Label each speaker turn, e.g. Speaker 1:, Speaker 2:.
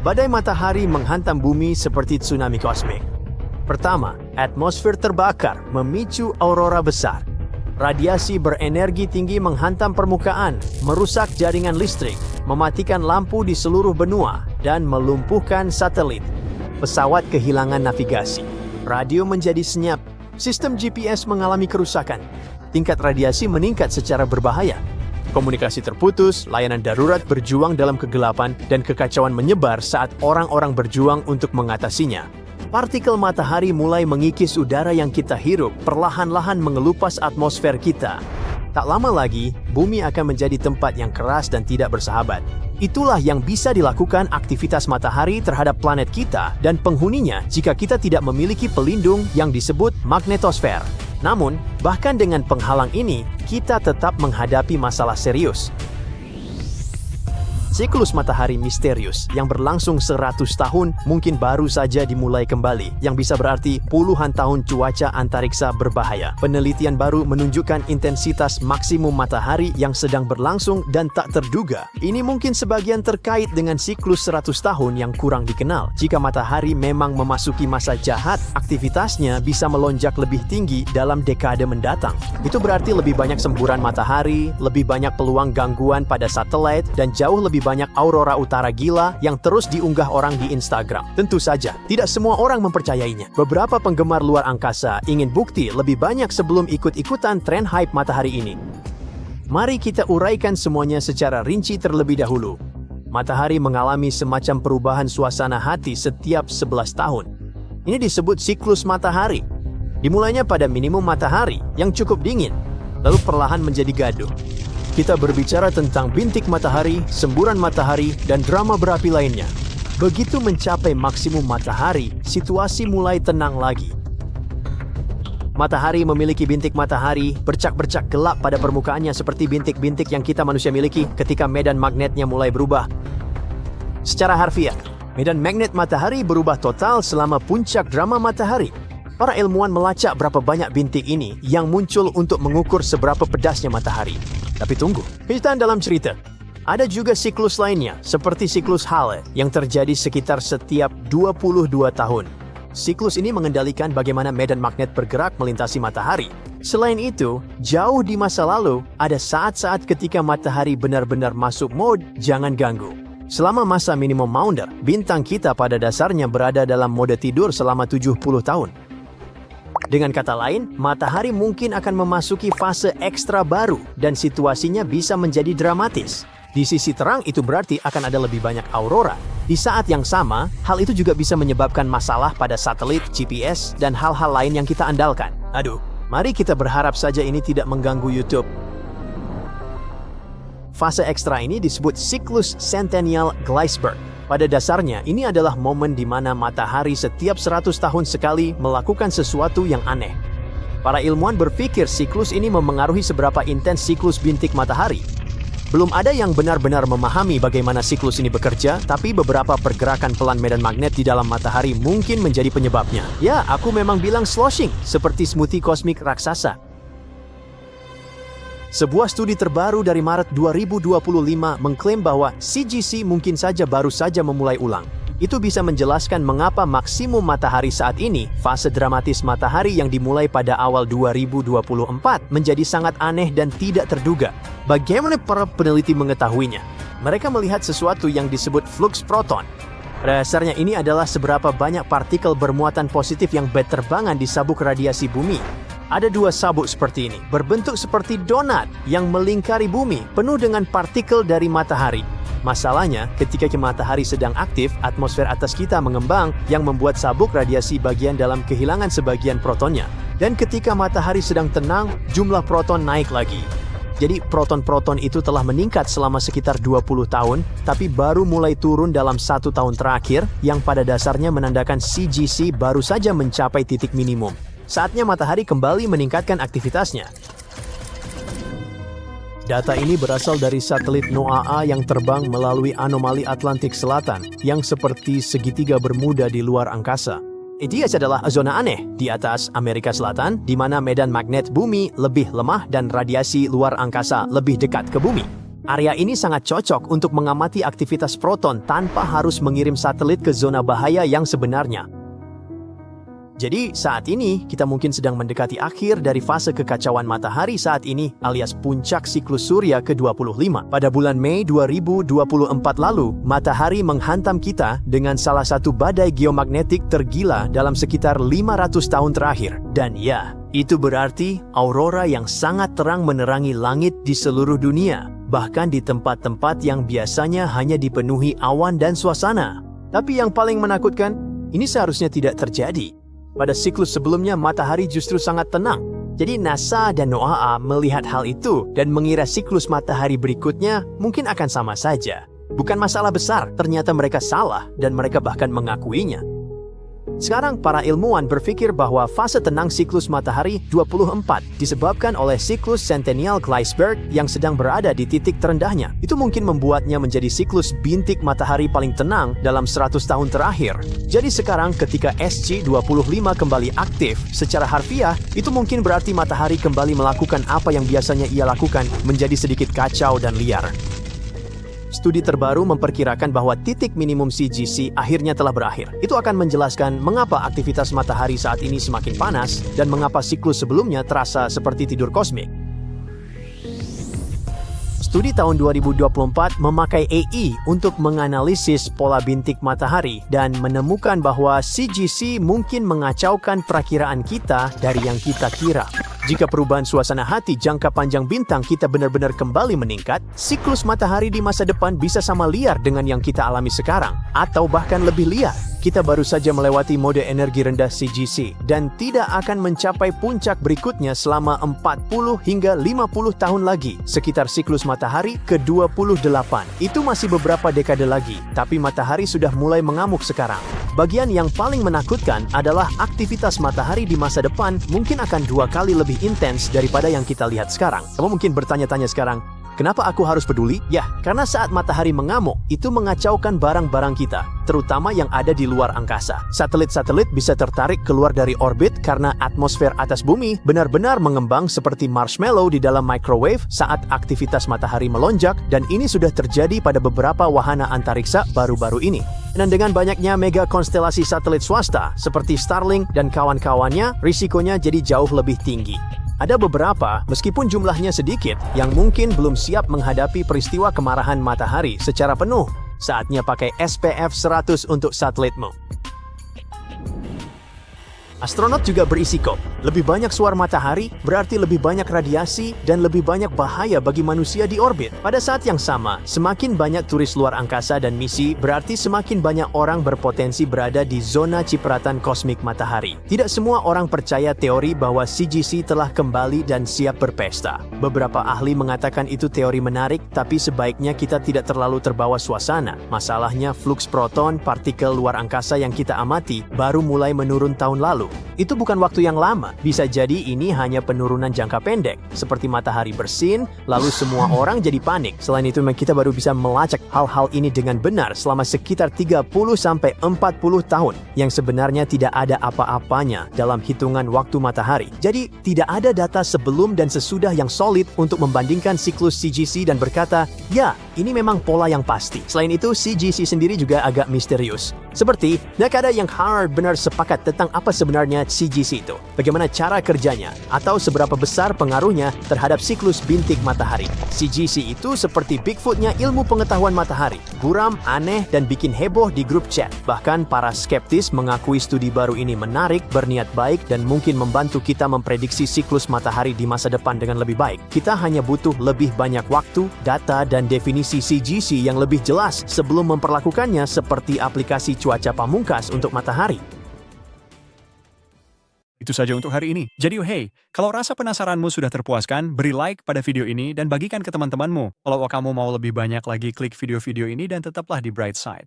Speaker 1: Badai matahari menghantam bumi seperti tsunami kosmik. Pertama, atmosfer terbakar memicu aurora besar. Radiasi berenergi tinggi menghantam permukaan, merusak jaringan listrik, mematikan lampu di seluruh benua, dan melumpuhkan satelit. Pesawat kehilangan navigasi. Radio menjadi senyap. Sistem GPS mengalami kerusakan. Tingkat radiasi meningkat secara berbahaya. Komunikasi terputus, layanan darurat berjuang dalam kegelapan, dan kekacauan menyebar saat orang-orang berjuang untuk mengatasinya. Partikel matahari mulai mengikis udara yang kita hirup, perlahan-lahan mengelupas atmosfer kita. Tak lama lagi, bumi akan menjadi tempat yang keras dan tidak bersahabat. Itulah yang bisa dilakukan aktivitas matahari terhadap planet kita dan penghuninya jika kita tidak memiliki pelindung yang disebut magnetosfer. Namun, bahkan dengan penghalang ini, kita tetap menghadapi masalah serius. Siklus matahari misterius yang berlangsung 100 tahun mungkin baru saja dimulai kembali, yang bisa berarti puluhan tahun cuaca antariksa berbahaya. Penelitian baru menunjukkan intensitas maksimum matahari yang sedang berlangsung dan tak terduga. Ini mungkin sebagian terkait dengan siklus 100 tahun yang kurang dikenal. Jika matahari memang memasuki masa jahat, aktivitasnya bisa melonjak lebih tinggi dalam dekade mendatang. Itu berarti lebih banyak semburan matahari, lebih banyak peluang gangguan pada satelit, dan jauh lebih banyak aurora utara gila yang terus diunggah orang di Instagram. Tentu saja, tidak semua orang mempercayainya. Beberapa penggemar luar angkasa ingin bukti lebih banyak sebelum ikut-ikutan tren hype matahari ini. Mari kita uraikan semuanya secara rinci terlebih dahulu. Matahari mengalami semacam perubahan suasana hati setiap 11 tahun. Ini disebut siklus matahari. Dimulainya pada minimum matahari yang cukup dingin, lalu perlahan menjadi gaduh. Kita berbicara tentang bintik matahari, semburan matahari, dan drama berapi lainnya. Begitu mencapai maksimum matahari, situasi mulai tenang lagi. Matahari memiliki bintik matahari, bercak-bercak gelap pada permukaannya seperti bintik-bintik yang kita manusia miliki ketika medan magnetnya mulai berubah. Secara harfiah, medan magnet matahari berubah total selama puncak drama matahari. Para ilmuwan melacak berapa banyak bintik ini yang muncul untuk mengukur seberapa pedasnya matahari. Tapi tunggu, kejutan dalam cerita. Ada juga siklus lainnya, seperti siklus Hale, yang terjadi sekitar setiap 22 tahun. Siklus ini mengendalikan bagaimana medan magnet bergerak melintasi matahari. Selain itu, jauh di masa lalu, ada saat-saat ketika matahari benar-benar masuk mode jangan ganggu. Selama masa minimum Maunder, bintang kita pada dasarnya berada dalam mode tidur selama 70 tahun. Dengan kata lain, matahari mungkin akan memasuki fase ekstra baru dan situasinya bisa menjadi dramatis. Di sisi terang itu berarti akan ada lebih banyak aurora. Di saat yang sama, hal itu juga bisa menyebabkan masalah pada satelit, GPS, dan hal-hal lain yang kita andalkan. Aduh, mari kita berharap saja ini tidak mengganggu YouTube. Fase ekstra ini disebut siklus Centennial Gleisberg. Pada dasarnya, ini adalah momen di mana matahari setiap 100 tahun sekali melakukan sesuatu yang aneh. Para ilmuwan berpikir siklus ini memengaruhi seberapa intens siklus bintik matahari. Belum ada yang benar-benar memahami bagaimana siklus ini bekerja, tapi beberapa pergerakan pelan medan magnet di dalam matahari mungkin menjadi penyebabnya. Ya, aku memang bilang sloshing, seperti smoothie kosmik raksasa. Sebuah studi terbaru dari Maret 2025 mengklaim bahwa CGC mungkin saja baru saja memulai ulang. Itu bisa menjelaskan mengapa maksimum matahari saat ini, fase dramatis matahari yang dimulai pada awal 2024, menjadi sangat aneh dan tidak terduga. Bagaimana para peneliti mengetahuinya? Mereka melihat sesuatu yang disebut flux proton. Pada dasarnya ini adalah seberapa banyak partikel bermuatan positif yang berterbangan di sabuk radiasi bumi. Ada dua sabuk seperti ini, berbentuk seperti donat yang melingkari bumi, penuh dengan partikel dari matahari. Masalahnya, ketika matahari sedang aktif, atmosfer atas kita mengembang yang membuat sabuk radiasi bagian dalam kehilangan sebagian protonnya. Dan ketika matahari sedang tenang, jumlah proton naik lagi. Jadi proton-proton itu telah meningkat selama sekitar 20 tahun, tapi baru mulai turun dalam 1 tahun terakhir, yang pada dasarnya menandakan CGC baru saja mencapai titik minimum. Saatnya matahari kembali meningkatkan aktivitasnya. Data ini berasal dari satelit NOAA yang terbang melalui anomali Atlantik Selatan yang seperti segitiga Bermuda di luar angkasa. Dia adalah zona aneh di atas Amerika Selatan di mana medan magnet bumi lebih lemah dan radiasi luar angkasa lebih dekat ke bumi. Area ini sangat cocok untuk mengamati aktivitas proton tanpa harus mengirim satelit ke zona bahaya yang sebenarnya. Jadi, saat ini kita mungkin sedang mendekati akhir dari fase kekacauan matahari saat ini, alias puncak siklus surya ke-25. Pada bulan Mei 2024 lalu, matahari menghantam kita dengan salah satu badai geomagnetik tergila dalam sekitar 500 tahun terakhir. Dan ya, itu berarti aurora yang sangat terang menerangi langit di seluruh dunia, bahkan di tempat-tempat yang biasanya hanya dipenuhi awan dan suasana. Tapi yang paling menakutkan, ini seharusnya tidak terjadi. Pada siklus sebelumnya, matahari justru sangat tenang. Jadi NASA dan NOAA melihat hal itu dan mengira siklus matahari berikutnya mungkin akan sama saja. Bukan masalah besar, ternyata mereka salah dan mereka bahkan mengakuinya. Sekarang para ilmuwan berpikir bahwa fase tenang siklus matahari 24 disebabkan oleh siklus Centennial Gleisberg yang sedang berada di titik terendahnya. Itu mungkin membuatnya menjadi siklus bintik matahari paling tenang dalam 100 tahun terakhir. Jadi sekarang ketika SG25 kembali aktif secara harfiah, itu mungkin berarti matahari kembali melakukan apa yang biasanya ia lakukan, menjadi sedikit kacau dan liar. Studi terbaru memperkirakan bahwa titik minimum CGC akhirnya telah berakhir. Itu akan menjelaskan mengapa aktivitas matahari saat ini semakin panas dan mengapa siklus sebelumnya terasa seperti tidur kosmik. Studi tahun 2024 memakai AI untuk menganalisis pola bintik matahari dan menemukan bahwa CGC mungkin mengacaukan perakiraan kita dari yang kita kira. Jika perubahan suasana hati jangka panjang bintang kita benar-benar kembali meningkat, siklus matahari di masa depan bisa sama liar dengan yang kita alami sekarang, atau bahkan lebih liar. Kita baru saja melewati mode energi rendah CGC dan tidak akan mencapai puncak berikutnya selama 40 hingga 50 tahun lagi, sekitar siklus matahari ke-28. Itu masih beberapa dekade lagi, tapi matahari sudah mulai mengamuk sekarang. Bagian yang paling menakutkan adalah aktivitas matahari di masa depan mungkin akan 2 kali lebih intens daripada yang kita lihat sekarang. Kamu mungkin bertanya-tanya sekarang, kenapa aku harus peduli? Ya, karena saat matahari mengamuk, itu mengacaukan barang-barang kita, terutama yang ada di luar angkasa. Satelit-satelit bisa tertarik keluar dari orbit karena atmosfer atas bumi benar-benar mengembang seperti marshmallow di dalam microwave saat aktivitas matahari melonjak, dan ini sudah terjadi pada beberapa wahana antariksa baru-baru ini. Dan dengan banyaknya mega konstelasi satelit swasta seperti Starlink dan kawan-kawannya, risikonya jadi jauh lebih tinggi. Ada beberapa, meskipun jumlahnya sedikit, yang mungkin belum siap menghadapi peristiwa kemarahan matahari secara penuh. Saatnya pakai SPF 100 untuk satelitmu. Astronot juga berisiko. Lebih banyak suar matahari berarti lebih banyak radiasi dan lebih banyak bahaya bagi manusia di orbit. Pada saat yang sama, semakin banyak turis luar angkasa dan misi berarti semakin banyak orang berpotensi berada di zona cipratan kosmik matahari. Tidak semua orang percaya teori bahwa CGC telah kembali dan siap berpesta. Beberapa ahli mengatakan itu teori menarik, tapi sebaiknya kita tidak terlalu terbawa suasana. Masalahnya, fluks proton, partikel luar angkasa yang kita amati, baru mulai menurun tahun lalu. Itu bukan waktu yang lama. Bisa jadi ini hanya penurunan jangka pendek, seperti matahari bersin, lalu semua orang jadi panik. Selain itu, kita baru bisa melacak hal-hal ini dengan benar selama sekitar 30-40 tahun, yang sebenarnya tidak ada apa-apanya dalam hitungan waktu matahari. Jadi, tidak ada data sebelum dan sesudah yang solid untuk membandingkan siklus CGC dan berkata, ya, ini memang pola yang pasti. Selain itu, CGC sendiri juga agak misterius. Seperti, tidak ada yang benar sepakat tentang apa sebenarnya CGC itu, bagaimana cara kerjanya, atau seberapa besar pengaruhnya terhadap siklus bintik matahari. CGC itu seperti Bigfoot-nya ilmu pengetahuan matahari, buram, aneh, dan bikin heboh di grup chat. Bahkan para skeptis mengakui studi baru ini menarik, berniat baik, dan mungkin membantu kita memprediksi siklus matahari di masa depan dengan lebih baik. Kita hanya butuh lebih banyak waktu, data, dan definisi CGC yang lebih jelas sebelum memperlakukannya seperti aplikasi cuaca pamungkas untuk matahari.
Speaker 2: Itu saja untuk hari ini. Jadi hey, kalau rasa penasaranmu sudah terpuaskan, beri like pada video ini dan bagikan ke teman-temanmu. Kalau kamu mau lebih banyak lagi, klik video-video ini dan tetaplah di Bright Side.